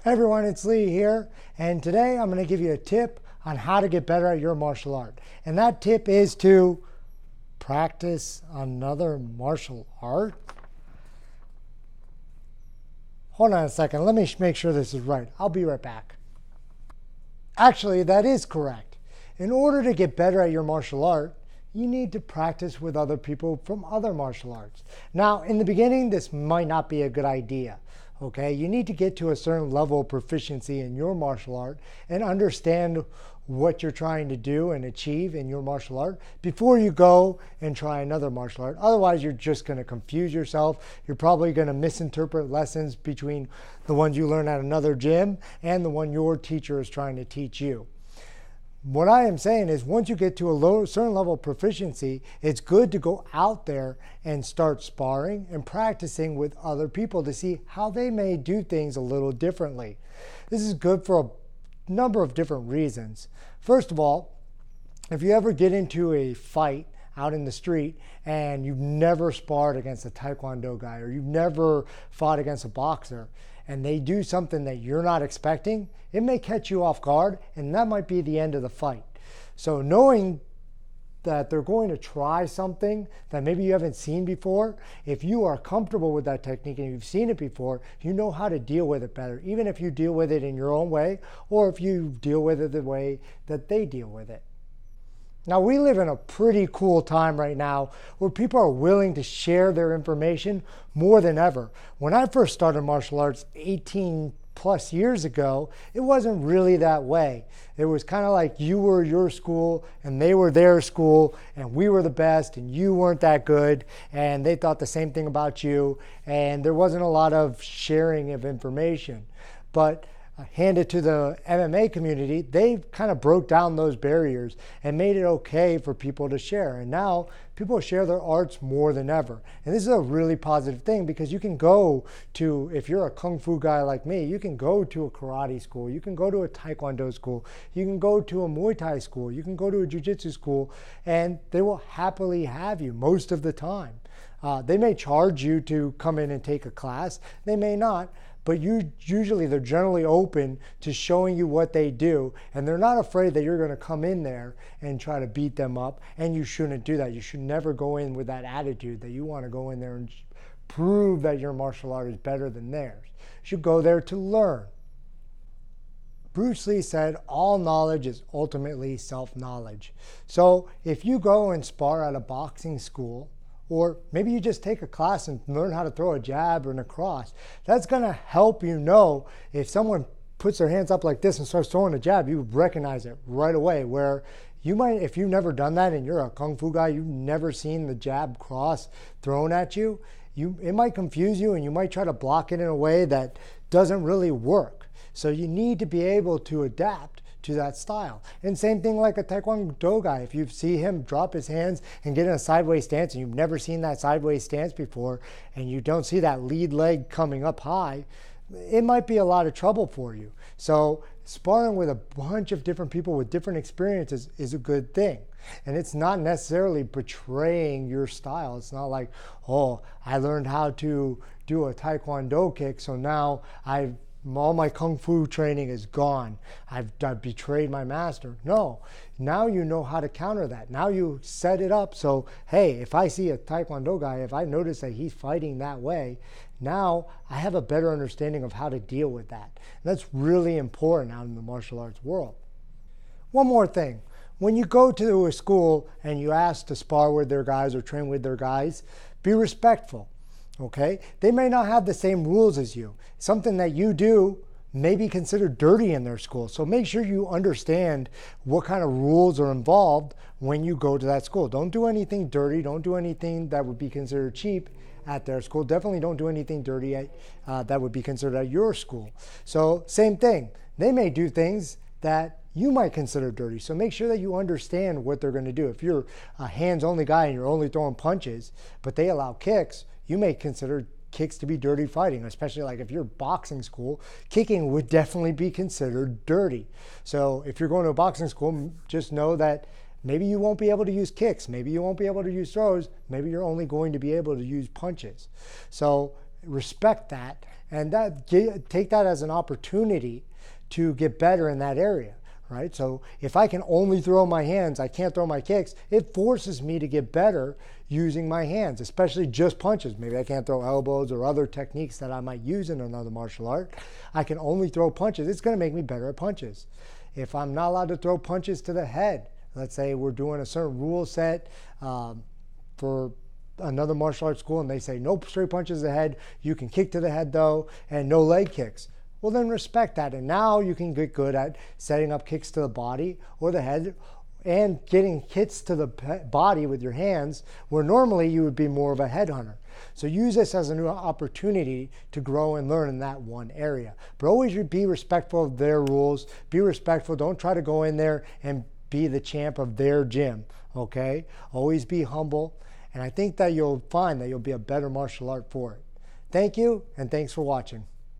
Hey everyone, it's Lee here, and today I'm going to give you a tip on how to get better at your martial art. And that tip is to practice another martial art. Hold on a second, let me make sure this is right. I'll be right back. Actually, that is correct. In order to get better at your martial art, you need to practice with other people from other martial arts. Now, in the beginning, this might not be a good idea. Okay, you need to get to a certain level of proficiency in your martial art and understand what you're trying to do and achieve in your martial art before you go and try another martial art. Otherwise, you're just going to confuse yourself. You're probably going to misinterpret lessons between the ones you learn at another gym and the one your teacher is trying to teach you. What I am saying is once you get to a certain level of proficiency, it's good to go out there and start sparring and practicing with other people to see how they may do things a little differently. This is good for a number of different reasons. First of all, if you ever get into a fight out in the street and you've never sparred against a Taekwondo guy or you've never fought against a boxer, and they do something that you're not expecting, it may catch you off guard, and that might be the end of the fight. So knowing that they're going to try something that maybe you haven't seen before, if you are comfortable with that technique and you've seen it before, you know how to deal with it better, even if you deal with it in your own way or if you deal with it the way that they deal with it. Now, we live in a pretty cool time right now where people are willing to share their information more than ever. When I first started martial arts 18 plus years ago, it wasn't really that way. It was kind of like you were your school and they were their school and we were the best and you weren't that good and they thought the same thing about you, and there wasn't a lot of sharing of information. But hand it to the MMA community, they kind of broke down those barriers and made it okay for people to share. And now people share their arts more than ever. And this is a really positive thing because you can go to, if you're a Kung Fu guy like me, you can go to a karate school, you can go to a Taekwondo school, you can go to a Muay Thai school, you can go to a Jiu-Jitsu school, and they will happily have you most of the time. They may charge you to come in and take a class, they may not, but they're generally open to showing you what they do, and they're not afraid that you're going to come in there and try to beat them up, and you shouldn't do that. You should never go in with that attitude that you want to go in there and prove that your martial art is better than theirs. You should go there to learn. Bruce Lee said, all knowledge is ultimately self-knowledge. So if you go and spar at a boxing school, or maybe you just take a class and learn how to throw a jab or a cross, that's going to help you know if someone puts their hands up like this and starts throwing a jab, you recognize it right away. Where you might, if you've never done that and you're a Kung Fu guy, you've never seen the jab cross thrown at you, it might confuse you and you might try to block it in a way that doesn't really work. So you need to be able to adapt to that style. And same thing like a Taekwondo guy. If you see him drop his hands and get in a sideways stance and you've never seen that sideways stance before and you don't see that lead leg coming up high, it might be a lot of trouble for you. So sparring with a bunch of different people with different experiences is a good thing. And it's not necessarily betraying your style. It's not like, oh, I learned how to do a Taekwondo kick, so now all my Kung Fu training is gone. I've betrayed my master. No, now you know how to counter that. Now you set it up so, hey, if I see a Taekwondo guy, if I notice that he's fighting that way, now I have a better understanding of how to deal with that. And that's really important out in the martial arts world. One more thing. When you go to a school and you ask to spar with their guys or train with their guys, be respectful. Okay, they may not have the same rules as you. Something that you do may be considered dirty in their school. So make sure you understand what kind of rules are involved when you go to that school. Don't do anything dirty. Don't do anything that would be considered cheap at their school. Definitely don't do anything dirty that would be considered at your school. So same thing. They may do things that you might consider dirty. So make sure that you understand what they're going to do. If you're a hands-only guy and you're only throwing punches, but they allow kicks, you may consider kicks to be dirty fighting, especially like if you're boxing school, kicking would definitely be considered dirty. So if you're going to a boxing school, just know that maybe you won't be able to use kicks, maybe you won't be able to use throws, maybe you're only going to be able to use punches. So respect that, and take that as an opportunity to get better in that area, right? So if I can only throw my hands, I can't throw my kicks, it forces me to get better using my hands, especially just punches. Maybe I can't throw elbows or other techniques that I might use in another martial art. I can only throw punches. It's going to make me better at punches. If I'm not allowed to throw punches to the head, let's say we're doing a certain rule set for another martial arts school and they say no straight punches to the head, you can kick to the head though, and no leg kicks. Well, then respect that. And now you can get good at setting up kicks to the body or the head and getting hits to the body with your hands, where normally you would be more of a headhunter. So use this as a new opportunity to grow and learn in that one area. But always be respectful of their rules. Be respectful. Don't try to go in there and be the champ of their gym, okay? Always be humble. And I think that you'll find that you'll be a better martial art for it. Thank you, and thanks for watching.